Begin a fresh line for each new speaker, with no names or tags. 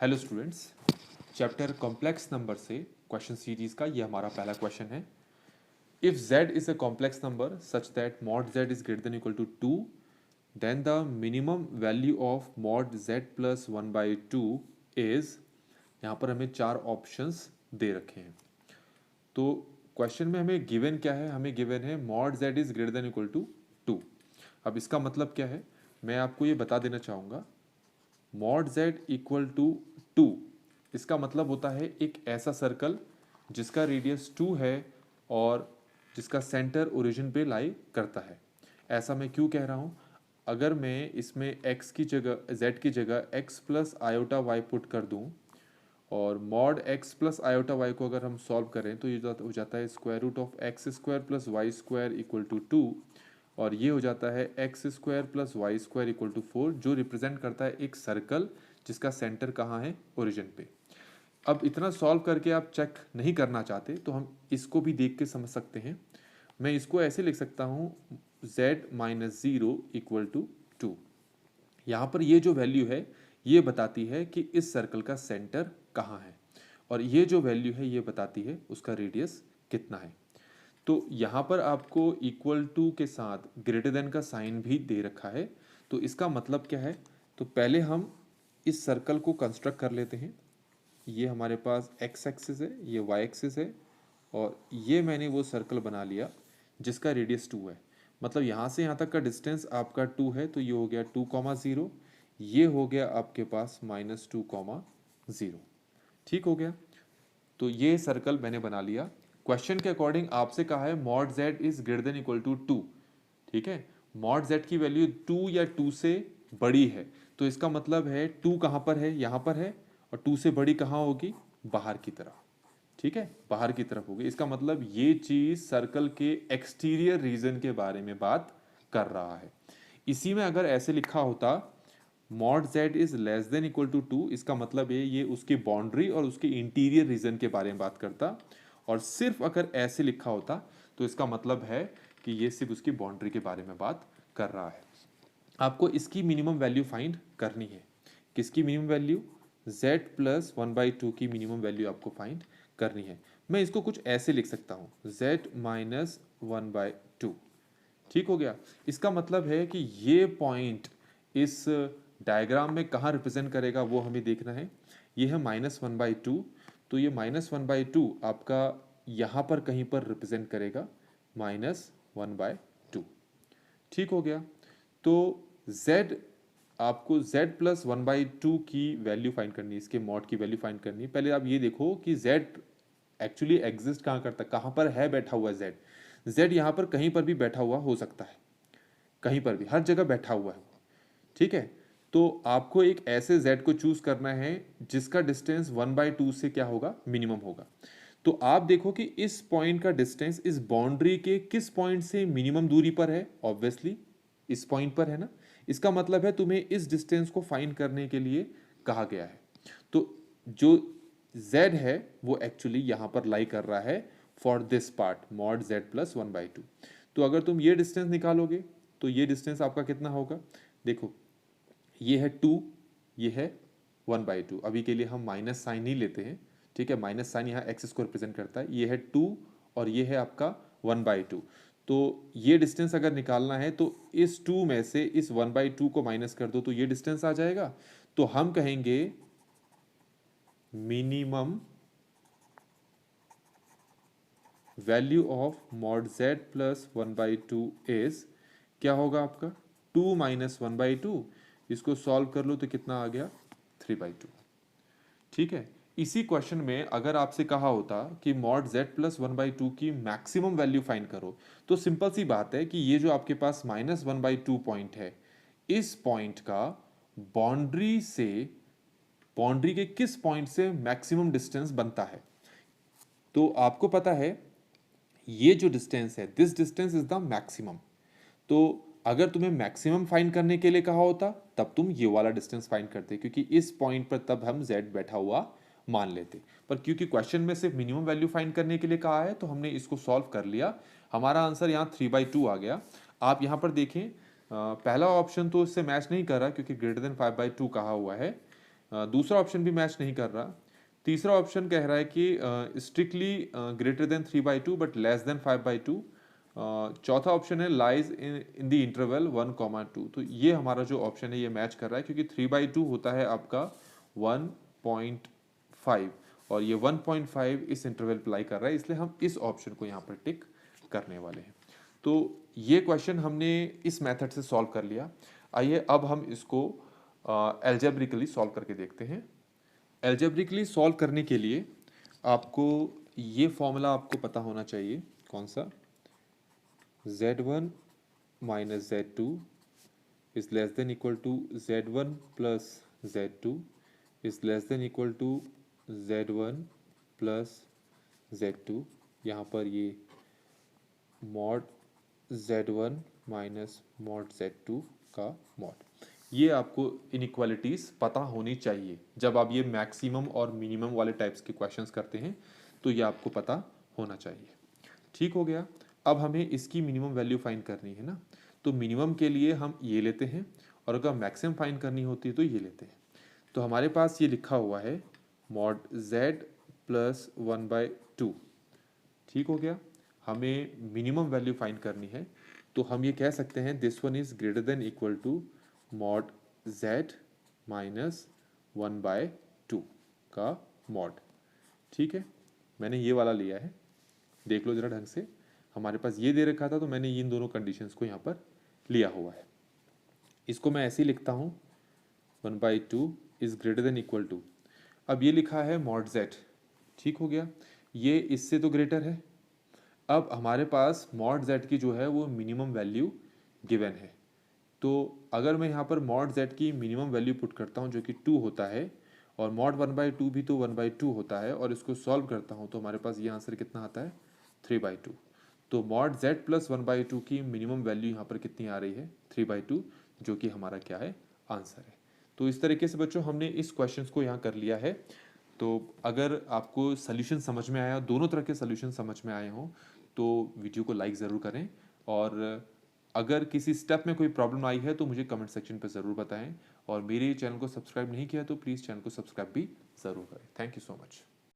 Hello students, chapter complex number से question series का ये हमारा पहला क्वेश्चन है। If z is a complex number such that mod z is greater than equal to 2, then the minimum value of mod z plus 1/2 is, यहाँ पर हमें चार ऑप्शंस दे रखे हैं। तो क्वेश्चन में हमें गिवन क्या है? हमें गिवन है mod z is greater than equal to 2। अब इसका मतलब क्या है, मैं आपको ये बता देना चाहूँगा। मॉड z इक्वल टू 2, इसका मतलब होता है एक ऐसा सर्कल जिसका रेडियस 2 है और जिसका सेंटर ओरिजिन पे लाई करता है। ऐसा मैं क्यों कह रहा हूँ? अगर मैं इसमें x की जगह z की जगह x plus iota Y put कर दूँ और mod x plus iota Y को अगर हम सॉल्व करें तो ये हो जाता है square root of X square plus Y square equal to 2, और ये हो जाता है X square plus Y square equal to 4, जो रिप्रेजेंट करता है एक सर्कल जिसका सेंटर कहाँ है? ओरिजिन पे। अब इतना सॉल्व करके आप चेक नहीं करना चाहते तो हम इसको भी देख के समझ सकते हैं। मैं इसको ऐसे लिख सकता हूँ z माइनस 0 इक्वल टू 2। यहाँ पर ये जो वैल्यू है ये बताती है कि इस सर्कल का सेंटर कहाँ है, और ये जो वैल्यू है ये बताती है उसका रेडियस कितना है। तो यहाँ पर आपको इक्वल टू के साथ ग्रेटर देन का साइन भी दे रखा है। तो इसका मतलब क्या है? तो पहले हम इस सर्कल को कंस्ट्रक्ट कर लेते हैं। ये हमारे पास एक्स एक्सिस है, ये वाई एक्सिस है, और ये मैंने वो सर्कल बना लिया जिसका रेडियस 2 है। मतलब यहाँ से यहाँ तक का डिस्टेंस आपका 2 है, तो ये हो गया 2,0, ये हो गया आपके पास -2,0। ठीक हो गया। तो ये सर्कल मैंने बना लिया। क्वेश्चन के अकॉर्डिंग आपसे कहा है mod z is greater than equal to 2। ठीक है, मॉड z की वैल्यू 2 या 2 से बड़ी है, तो इसका मतलब है 2 कहाँ पर है? यहाँ पर है, और 2 से बड़ी कहाँ होगी? बाहर की तरफ। ठीक है, बाहर की तरफ होगी। इसका मतलब ये चीज सर्कल के एक्सटीरियर रीजन के बारे में बात कर रहा है। इसी में अगर ऐसे लिखा होता mod z is less than equal to 2, इसका मतलब है ये उसकी बाउंड्री और उसके इंटीरियर रीजन के बारे में बात करता। और सिर्फ अगर ऐसे लिखा होता तो इसका मतलब है कि ये सिर्फ उसकी बाउंड्री के बारे में बात कर रहा है। आपको इसकी मिनिमम वैल्यू फाइंड करनी है। किसकी मिनिमम वैल्यू? z प्लस 1/2 की मिनिमम वैल्यू आपको फाइंड करनी है। मैं इसको कुछ ऐसे लिख सकता हूँ, z माइनस 1/2। ठीक हो गया। इसका मतलब है कि ये पॉइंट इस डायग्राम में कहाँ रिप्रेजेंट करेगा वो हमें देखना है। ये है -1/2, तो ये -1/2 आपका यहाँ पर कहीं पर रिप्रेजेंट करेगा -1/2। ठीक हो गया। तो z, आपको z प्लस 1/2 की वैल्यू फाइंड करनी है, इसके मॉड की वैल्यू फाइंड करनी है। पहले आप ये देखो कि z एक्चुअली एग्जिस्ट कहाँ करता है, कहाँ पर है बैठा हुआ z। z यहाँ पर कहीं पर भी बैठा हुआ हो सकता है, कहीं पर भी, हर जगह बैठा हुआ है। ठीक है, तो आपको एक ऐसे z को चूज करना है जिसका डिस्टेंस 1/2 से क्या होगा? मिनिमम होगा। तो आप देखो कि इस पॉइंट का डिस्टेंस इस बाउंड्री के किस पॉइंट से मिनिमम दूरी पर है? ऑब्वियसली इस पॉइंट पर है ना। इसका मतलब है तुम्हें इस डिस्टेंस को फाइंड करने के लिए कहा गया है। तो जो z है वो एक्चुअली यहां पर लाई कर रहा है for this part mod z plus 1/2। तो अगर तुम ये डिस्टेंस निकालोगे तो ये डिस्टेंस आपका कितना होगा? देखो, ये है 2, ये है 1/2। अभी के लिए हम माइनस साइन ही लेते हैं। ठीक है, माइनस साइन यहाँ एक्सिस को रिप्रेजेंट करता है। ये है 2 और ये है आपका 1/2। तो ये डिस्टेंस अगर निकालना है तो इस 2 में से इस 1/2 को माइनस कर दो तो ये डिस्टेंस आ जाएगा। तो हम कहेंगे minimum value of mod z plus 1/2 is, क्या होगा आपका? 2 माइनस 1/2। इसको सॉल्व कर लो तो कितना आ गया? 3/2। ठीक है, इसी क्वेश्चन में अगर आपसे कहा होता कि मॉड z प्लस 1/2 की मैक्सिमम वैल्यू फाइंड करो, तो सिंपल सी बात है कि ये जो आपके पास -1/2 पॉइंट है, इस पॉइंट का बाउंड्री से, बाउंड्री के किस पॉइंट से मैक्सिमम डिस्टेंस बनता है? तो आपको पता है ये जो डिस्टेंस है, this distance is the maximum. तो अगर तुम्हें मैक्सिमम फाइंड करने के लिए कहा होता तब तुम ये वाला डिस्टेंस फाइंड करते, क्योंकि इस पॉइंट पर तब हम z बैठा हुआ मान लेते। पर क्योंकि क्वेश्चन में सिर्फ मिनिमम वैल्यू फाइंड करने के लिए कहा है तो हमने इसको सॉल्व कर लिया। हमारा आंसर यहाँ 3/2 आ गया। आप यहाँ पर देखें, पहला ऑप्शन तो इससे मैच नहीं कर रहा क्योंकि ग्रेटर देन 5/2 कहा हुआ है। दूसरा ऑप्शन भी मैच नहीं कर रहा। तीसरा ऑप्शन कह रहा है कि strictly greater than 3/2 but less than 5/2। चौथा ऑप्शन है लाइज इन द इंटरवल 1,2। तो ये हमारा जो ऑप्शन है ये मैच कर रहा है, क्योंकि 3/2 होता है आपका 1.5 और ये 1.5 इस इंटरवल अप्लाई कर रहा है, इसलिए हम इस ऑप्शन को यहाँ पर टिक करने वाले हैं। तो ये क्वेश्चन हमने इस मेथड से सॉल्व कर लिया। आइए अब हम इसको एल्जेब्रिकली सॉल्व करके देखते हैं। एल्जेब्रिकली सॉल्व करने के लिए आपको ये फॉर्मूला आपको पता होना चाहिए। कौन सा? z1 minus z2 is less than equal to z1 plus z2 is less than equal to z1 plus z2। यहाँ पर ये mod z1 minus mod z2 का मॉड, ये आपको इनइक्वालिटीज पता होनी चाहिए। जब आप ये मैक्सिमम और मिनिमम वाले टाइप्स के क्वेश्चंस करते हैं तो ये आपको पता होना चाहिए। ठीक हो गया। अब हमें इसकी मिनिमम वैल्यू फाइंड करनी है ना, तो मिनिमम के लिए हम ये लेते हैं और अगर मैक्सिमम फाइंड करनी होती है तो ये लेते हैं। तो हमारे पास ये लिखा हुआ है मॉड z प्लस 1/2। ठीक हो गया। हमें मिनिमम वैल्यू फाइंड करनी है, तो हम ये कह सकते हैं this one is greater than equal to mod z minus 1/2 का मॉड। ठीक है, मैंने ये वाला लिया है, देख लो जरा ढंग से। हमारे पास ये दे रखा था तो मैंने इन दोनों कंडीशंस को यहाँ पर लिया हुआ है। इसको मैं ऐसे ही लिखता हूँ 1/2 is greater than equal to, अब ये लिखा है मॉड z। ठीक हो गया, ये इससे तो ग्रेटर है। अब हमारे पास मॉड z की जो है वो मिनिमम वैल्यू गिवन है, तो अगर मैं यहाँ पर मॉड z की मिनिमम वैल्यू पुट करता हूँ जो कि 2 होता है, और मॉड 1/2 भी तो 1/2 होता है, और इसको सॉल्व करता हूँ तो हमारे पास ये आंसर कितना आता है 3/2। तो मॉड z प्लस 1/2 की मिनिमम वैल्यू यहाँ पर कितनी आ रही है 3/2, जो कि हमारा क्या है आंसर है। तो इस तरीके से बच्चों हमने इस क्वेश्चन को यहाँ कर लिया है। तो अगर आपको सोल्यूशन समझ में आया, दोनों तरह के सोल्यूशन समझ में आए हों, तो वीडियो को लाइक ज़रूर करें, और अगर किसी स्टेप में कोई प्रॉब्लम आई है तो मुझे कमेंट सेक्शन पर ज़रूर बताएं, और मेरे चैनल को सब्सक्राइब नहीं किया तो प्लीज़ चैनल को सब्सक्राइब भी ज़रूर करें। Thank you so much.